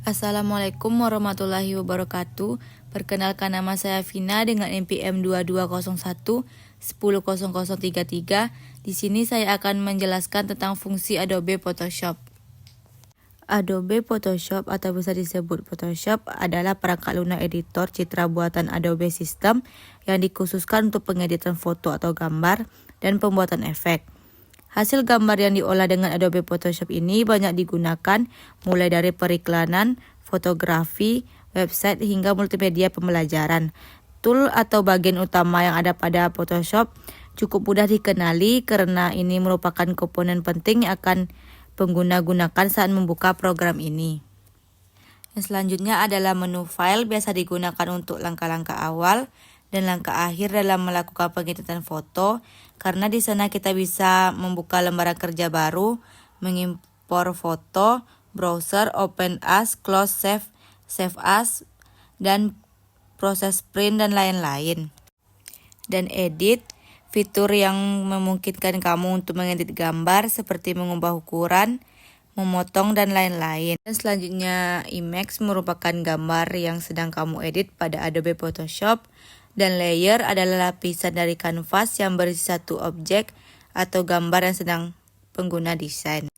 Assalamualaikum warahmatullahi wabarakatuh. Perkenalkan, nama saya Vina dengan NPM 2201 100033. Di sini saya akan menjelaskan tentang fungsi Adobe Photoshop. Adobe Photoshop atau bisa disebut Photoshop adalah perangkat lunak editor citra buatan Adobe System yang dikhususkan untuk pengeditan foto atau gambar dan pembuatan efek. Hasil gambar yang diolah dengan Adobe Photoshop ini banyak digunakan mulai dari periklanan, fotografi, website hingga multimedia pembelajaran. Tool atau bagian utama yang ada pada Photoshop cukup mudah dikenali karena ini merupakan komponen penting yang akan pengguna gunakan saat membuka program ini. Yang selanjutnya adalah menu file, biasa digunakan untuk langkah-langkah awal dan langkah akhir dalam melakukan pengeditan foto, karena di sana kita bisa membuka lembaran kerja baru, mengimpor foto, browser, open as, close, save as, dan proses print dan lain-lain. Dan edit, fitur yang memungkinkan kamu untuk mengedit gambar seperti mengubah ukuran, memotong, dan lain-lain. Dan selanjutnya image merupakan gambar yang sedang kamu edit pada Adobe Photoshop. Dan layer adalah lapisan dari kanvas yang berisi satu objek atau gambar yang sedang pengguna desain.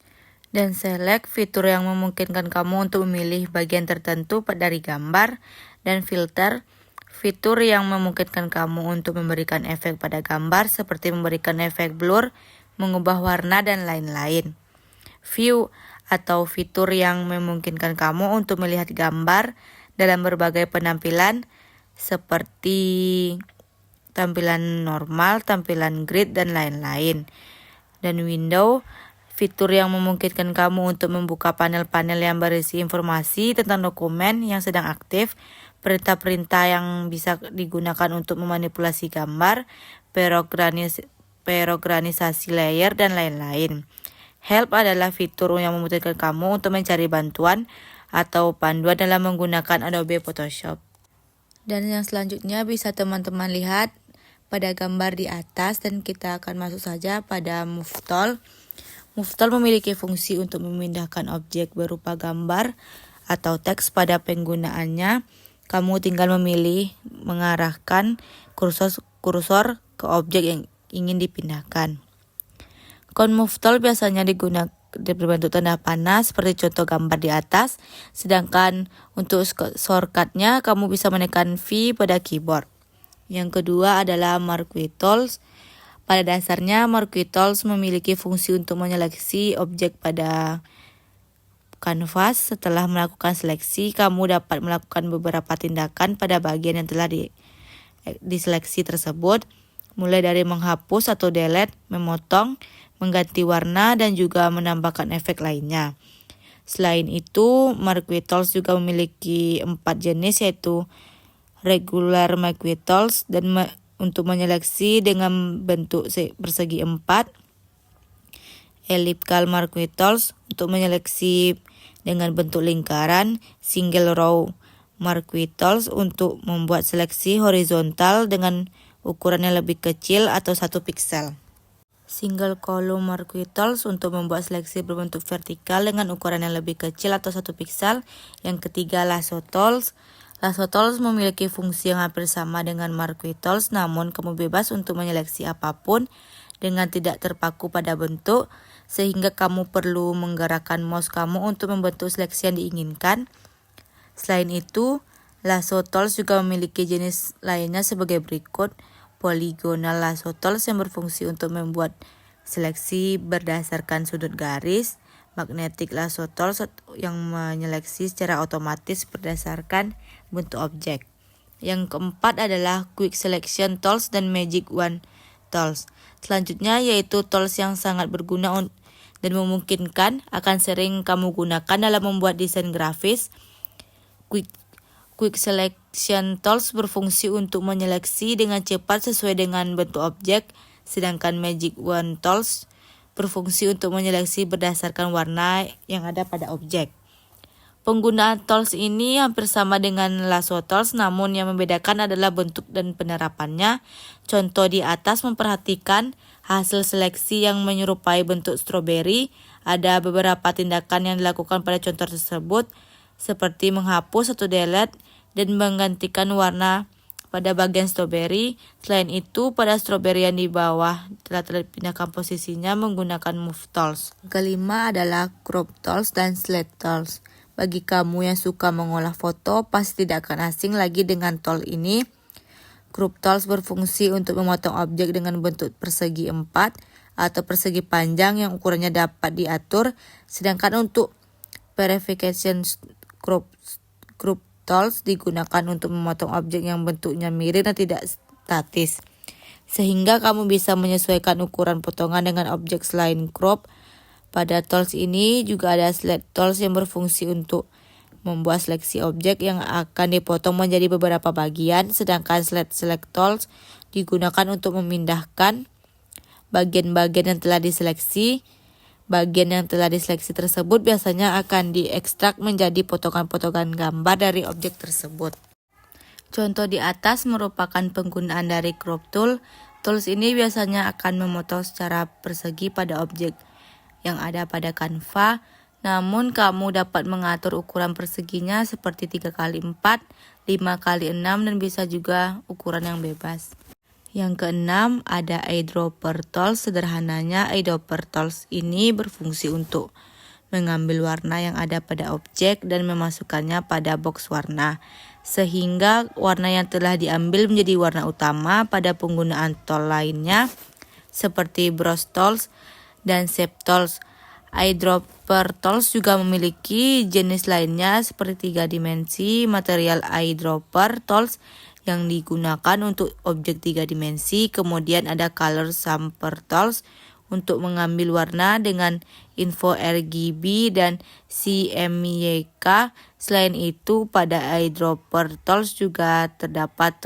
Dan select, fitur yang memungkinkan kamu untuk memilih bagian tertentu dari gambar. Dan filter, fitur yang memungkinkan kamu untuk memberikan efek pada gambar seperti memberikan efek blur, mengubah warna, dan lain-lain. View atau fitur yang memungkinkan kamu untuk melihat gambar dalam berbagai penampilan seperti tampilan normal, tampilan grid, dan lain-lain. Dan window, fitur yang memungkinkan kamu untuk membuka panel-panel yang berisi informasi tentang dokumen yang sedang aktif, perintah-perintah yang bisa digunakan untuk memanipulasi gambar, perorganisasi layer, dan lain-lain. Help adalah fitur yang memungkinkan kamu untuk mencari bantuan atau panduan dalam menggunakan Adobe Photoshop. Dan yang selanjutnya bisa teman-teman lihat pada gambar di atas, dan kita akan masuk saja pada Move Tool. Move Tool memiliki fungsi untuk memindahkan objek berupa gambar atau teks pada penggunaannya. Kamu tinggal memilih mengarahkan kursor ke objek yang ingin dipindahkan. Move Tool biasanya digunakan berbentuk tanda panah seperti contoh gambar di atas, sedangkan untuk shortcutnya kamu bisa menekan V pada keyboard. Yang kedua adalah Marquee Tools. Pada dasarnya Marquee Tools memiliki fungsi untuk menyeleksi objek pada kanvas. Setelah melakukan seleksi, kamu dapat melakukan beberapa tindakan pada bagian yang telah diseleksi tersebut, mulai dari menghapus atau delete, memotong, mengganti warna, dan juga menambahkan efek lainnya. Selain itu, Marquee Tools juga memiliki 4 jenis, yaitu Regular Marquee Tools dan untuk menyeleksi dengan bentuk persegi 4, Elliptical Marquee Tools untuk menyeleksi dengan bentuk lingkaran, Single Row Marquee Tools untuk membuat seleksi horizontal dengan ukuran yang lebih kecil atau 1 pixel. Single Column Marquee Tools untuk membuat seleksi berbentuk vertikal dengan ukuran yang lebih kecil atau 1 pixel. Yang ketiga, Lasso Tools. Lasso Tools memiliki fungsi yang hampir sama dengan Marquee Tools, namun kamu bebas untuk menyeleksi apapun dengan tidak terpaku pada bentuk, sehingga kamu perlu menggerakkan mouse kamu untuk membentuk seleksi yang diinginkan. Selain itu, Lasso Tools juga memiliki jenis lainnya sebagai berikut. Polygonal Lasso Tools yang berfungsi untuk membuat seleksi berdasarkan sudut garis. Magnetic Lasso Tools yang menyeleksi secara otomatis berdasarkan bentuk objek. Yang keempat adalah Quick Selection Tools dan Magic Wand Tools. Selanjutnya yaitu tools yang sangat berguna dan memungkinkan akan sering kamu gunakan dalam membuat desain grafis. Quick Selection Tools berfungsi untuk menyeleksi dengan cepat sesuai dengan bentuk objek, sedangkan Magic Wand Tools berfungsi untuk menyeleksi berdasarkan warna yang ada pada objek. Penggunaan tools ini hampir sama dengan Lasso Tools, namun yang membedakan adalah bentuk dan penerapannya. Contoh di atas memperhatikan hasil seleksi yang menyerupai bentuk stroberi. Ada beberapa tindakan yang dilakukan pada contoh tersebut. seperti menghapus atau delete dan menggantikan warna pada bagian strawberry. Selain itu, pada strawberry yang di bawah telah terpindahkan posisinya menggunakan Move Tools. Kelima adalah Crop Tools dan Select Tools. Bagi kamu yang suka mengolah foto, pasti tidak akan asing lagi dengan tool ini. Crop Tools berfungsi untuk memotong objek dengan bentuk persegi 4 atau persegi panjang yang ukurannya dapat diatur, sedangkan untuk Verification Crop Tools digunakan untuk memotong objek yang bentuknya miring dan tidak statis, sehingga kamu bisa menyesuaikan ukuran potongan dengan objek selain crop. Pada tools ini juga ada Select Tools yang berfungsi untuk membuat seleksi objek yang akan dipotong menjadi beberapa bagian, sedangkan Select Tools digunakan untuk memindahkan bagian-bagian yang telah diseleksi. Bagian yang telah diseleksi tersebut biasanya akan diekstrak menjadi potongan-potongan gambar dari objek tersebut. Contoh di atas merupakan penggunaan dari Crop Tool. Tools ini biasanya akan memotong secara persegi pada objek yang ada pada Canva, namun kamu dapat mengatur ukuran perseginya seperti 3x4, 5x6 dan bisa juga ukuran yang bebas. Yang keenam ada Eyedropper Tools. Sederhananya, Eyedropper Tools ini berfungsi untuk mengambil warna yang ada pada objek dan memasukkannya pada box warna, sehingga warna yang telah diambil menjadi warna utama. Pada penggunaan tool lainnya seperti Brush Tools dan Shape Tools. Eyedropper Tools juga memiliki jenis lainnya seperti 3 dimensi, material Eyedropper Tools yang digunakan untuk objek 3 dimensi. Kemudian ada Color Sample Tools untuk mengambil warna dengan info RGB dan CMYK. Selain itu, pada Eyedropper Tools juga terdapat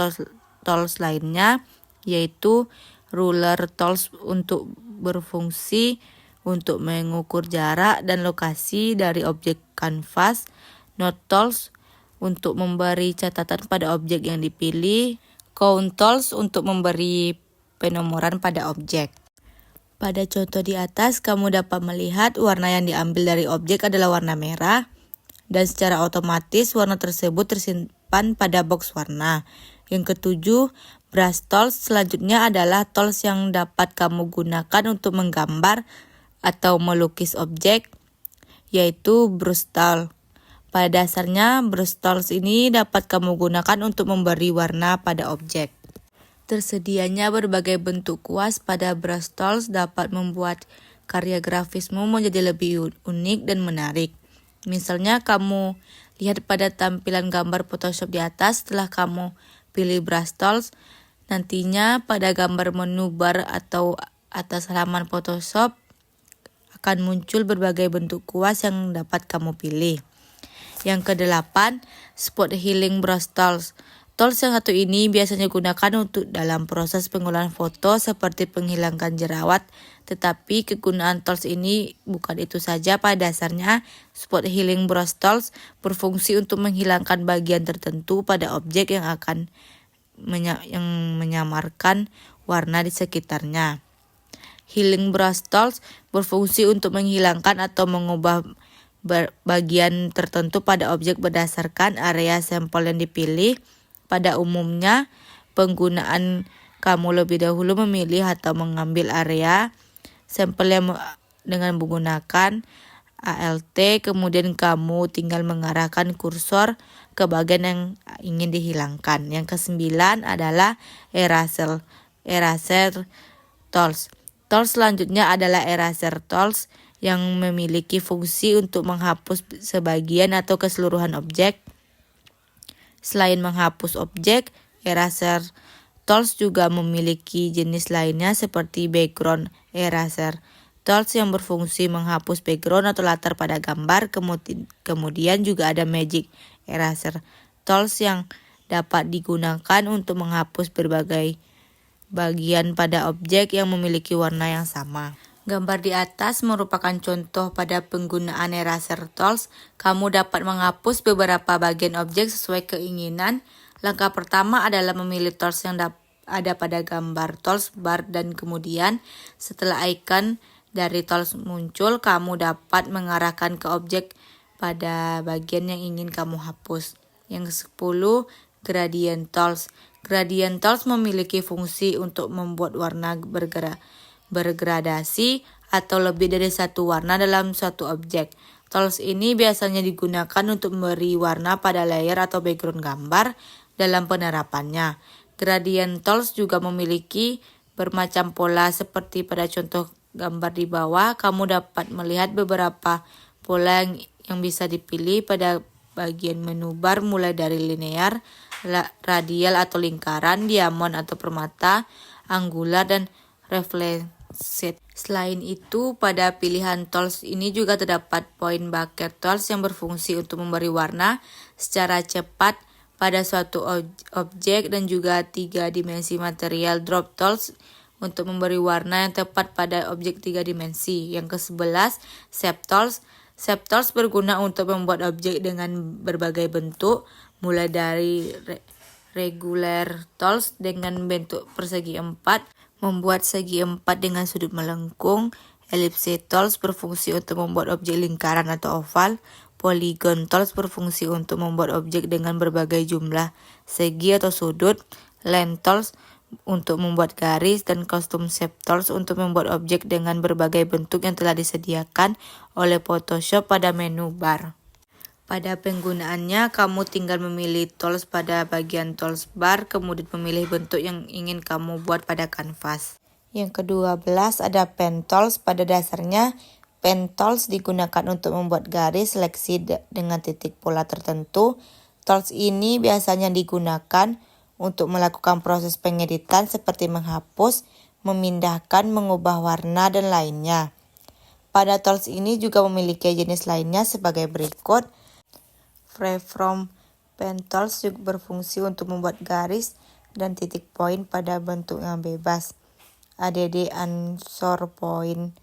tools lainnya, yaitu Ruler Tools untuk berfungsi untuk mengukur jarak dan lokasi dari objek kanvas, Note Tools untuk memberi catatan pada objek yang dipilih, Count Tools untuk memberi penomoran pada objek. Pada contoh di atas, kamu dapat melihat warna yang diambil dari objek adalah warna merah, dan secara otomatis warna tersebut tersimpan pada box warna. Yang ketujuh, Brush Tools. Selanjutnya adalah tools yang dapat kamu gunakan untuk menggambar atau melukis objek, yaitu Brush Tool. Pada dasarnya, Brush Tools ini dapat kamu gunakan untuk memberi warna pada objek. Tersedianya berbagai bentuk kuas pada Brush Tools dapat membuat karya grafismu menjadi lebih unik dan menarik. Misalnya kamu lihat pada tampilan gambar Photoshop di atas. Setelah kamu pilih Brush Tools, nantinya pada gambar menu bar atau atas halaman Photoshop akan muncul berbagai bentuk kuas yang dapat kamu pilih. Yang kedelapan, Spot Healing Brush Tools. Tools yang satu ini biasanya digunakan untuk dalam proses pengolahan foto seperti menghilangkan jerawat, tetapi kegunaan tools ini bukan itu saja. Pada dasarnya, Spot Healing Brush Tools berfungsi untuk menghilangkan bagian tertentu pada objek yang akan menyamarkan warna di sekitarnya. Healing Brush Tools berfungsi untuk menghilangkan atau mengubah bagian tertentu pada objek berdasarkan area sampel yang dipilih. Pada umumnya, penggunaan kamu lebih dahulu memilih atau mengambil area sampel yang dengan menggunakan Alt, kemudian kamu tinggal mengarahkan kursor ke bagian yang ingin dihilangkan. Yang kesembilan adalah Eraser Tools. Tools selanjutnya adalah Eraser Tools yang memiliki fungsi untuk menghapus sebagian atau keseluruhan objek. Selain menghapus objek, Eraser Tools juga memiliki jenis lainnya seperti Background Eraser Tools yang berfungsi menghapus background atau latar pada gambar. Kemudian juga ada Magic Eraser Tools yang dapat digunakan untuk menghapus berbagai bagian pada objek yang memiliki warna yang sama. Gambar di atas merupakan contoh pada penggunaan Eraser Tools. Kamu dapat menghapus beberapa bagian objek sesuai keinginan. Langkah pertama adalah memilih tools yang ada pada gambar tools bar, dan kemudian setelah icon dari tools muncul, kamu dapat mengarahkan ke objek pada bagian yang ingin kamu hapus. Yang ke-10, gradient tools. Gradient tools memiliki fungsi untuk membuat warna bergradasi atau lebih dari satu warna dalam suatu objek. Tools ini biasanya digunakan untuk memberi warna pada layer atau background gambar dalam penerapannya. Gradient tools juga memiliki bermacam pola seperti pada contoh gambar di bawah. Kamu dapat melihat beberapa pola yang bisa dipilih pada bagian menu bar, mulai dari linear, radial atau lingkaran, diamond atau permata, angular, dan reflected. Selain itu, pada pilihan tools ini juga terdapat point bucket tools yang berfungsi untuk memberi warna secara cepat pada suatu objek, dan juga 3 dimensi material drop tools untuk memberi warna yang tepat pada objek 3 dimensi. Yang ke-11, shape tools. Shape tools berguna untuk membuat objek dengan berbagai bentuk, mulai dari regular tools dengan bentuk persegi 4, membuat segi 4 dengan sudut melengkung. Ellipse tools berfungsi untuk membuat objek lingkaran atau oval. Polygon tools berfungsi untuk membuat objek dengan berbagai jumlah segi atau sudut. Line tools untuk membuat garis, dan custom shape tools untuk membuat objek dengan berbagai bentuk yang telah disediakan oleh Photoshop pada menu bar. Pada penggunaannya, kamu tinggal memilih tools pada bagian tools bar, kemudian memilih bentuk yang ingin kamu buat pada kanvas. Yang ke-12 ada pen tools. Pada dasarnya, pen tools digunakan untuk membuat garis seleksi dengan titik pola tertentu. Tools ini biasanya digunakan untuk melakukan proses pengeditan seperti menghapus, memindahkan, mengubah warna, dan lainnya. Pada tools ini juga memiliki jenis lainnya sebagai berikut. Freeform pen tools juga berfungsi untuk membuat garis dan titik poin pada bentuk yang bebas. ADD Answer Point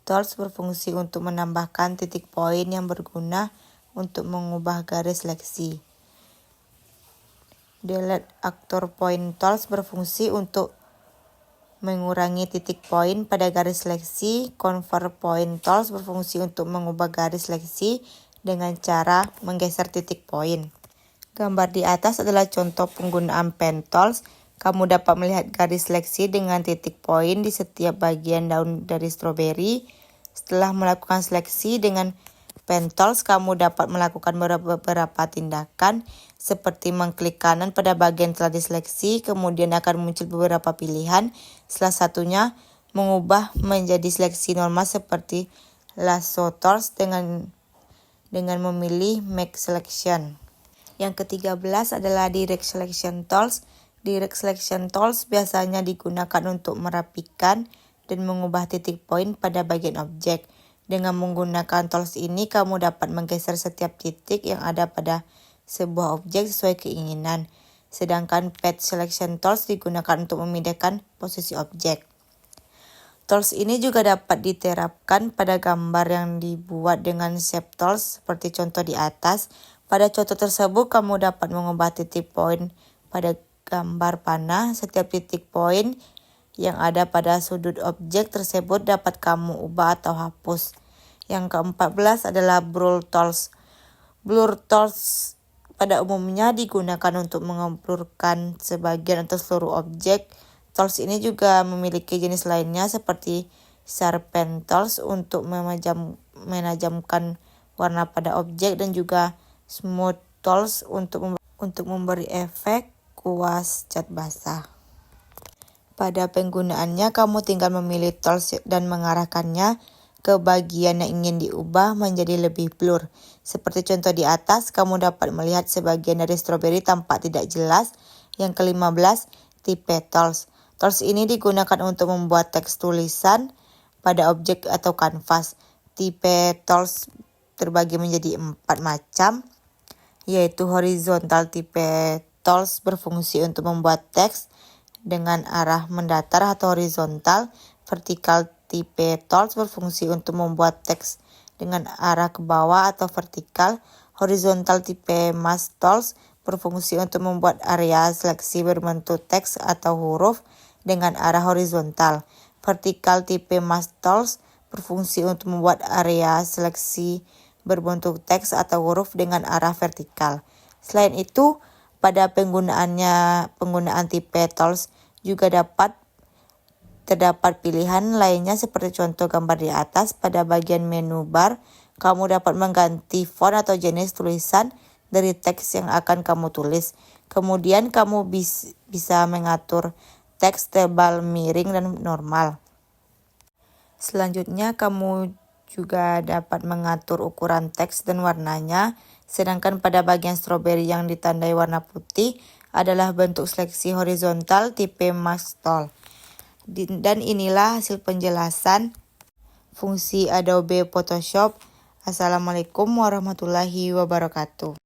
tools berfungsi untuk menambahkan titik poin yang berguna untuk mengubah garis seleksi. Delete Actor Point tools berfungsi untuk mengurangi titik poin pada garis seleksi. Convert Point tools berfungsi untuk mengubah garis seleksi dengan cara menggeser titik poin. Gambar di atas adalah contoh penggunaan pen tools. Kamu dapat melihat garis seleksi dengan titik poin di setiap bagian daun dari stroberi. Setelah melakukan seleksi dengan pen tools, kamu dapat melakukan beberapa tindakan seperti mengklik kanan pada bagian telah diseleksi, kemudian akan muncul beberapa pilihan. Salah satunya mengubah menjadi seleksi normal seperti lasso tools dengan memilih make selection. Yang ke-13 adalah direct selection tools. Direct selection tools biasanya digunakan untuk merapikan dan mengubah titik poin pada bagian objek. Dengan menggunakan tools ini, kamu dapat menggeser setiap titik yang ada pada sebuah objek sesuai keinginan. Sedangkan path selection tools digunakan untuk memindahkan posisi objek. Tools ini juga dapat diterapkan pada gambar yang dibuat dengan shape tools seperti contoh di atas. Pada contoh tersebut, kamu dapat mengubah titik poin pada gambar panah. Setiap titik poin yang ada pada sudut objek tersebut dapat kamu ubah atau hapus. Yang ke-14 adalah blur tools. Blur tools pada umumnya digunakan untuk mengeblurkan sebagian atau seluruh objek. Tools ini juga memiliki jenis lainnya seperti sharpen tools untuk menajamkan warna pada objek, dan juga smooth tools untuk memberi efek kuas cat basah. Pada penggunaannya, kamu tinggal memilih tools dan mengarahkannya ke bagian yang ingin diubah menjadi lebih blur. Seperti contoh di atas, kamu dapat melihat sebagian dari stroberi tampak tidak jelas. Yang ke-15, type tools. Tools ini digunakan untuk membuat teks tulisan pada objek atau kanvas. Type tools terbagi menjadi 4 macam, yaitu horizontal type tools berfungsi untuk membuat teks dengan arah mendatar atau horizontal. Vertical type tools berfungsi untuk membuat teks dengan arah ke bawah atau vertikal. Horizontal type mask tools berfungsi untuk membuat area seleksi berbentuk teks atau huruf dengan arah horizontal. Vertical type mask tools berfungsi untuk membuat area seleksi berbentuk teks atau huruf dengan arah vertikal. Selain itu, pada penggunaan tipe tools juga terdapat pilihan lainnya seperti contoh gambar di atas. Pada bagian menu bar, kamu dapat mengganti font atau jenis tulisan dari teks yang akan kamu tulis. Kemudian kamu bisa mengatur teks tebal, miring, dan normal. Selanjutnya, kamu juga dapat mengatur ukuran teks dan warnanya. Sedangkan pada bagian strawberry yang ditandai warna putih adalah bentuk seleksi horizontal tipe Max Tool. Dan inilah hasil penjelasan fungsi Adobe Photoshop. Assalamualaikum warahmatullahi wabarakatuh.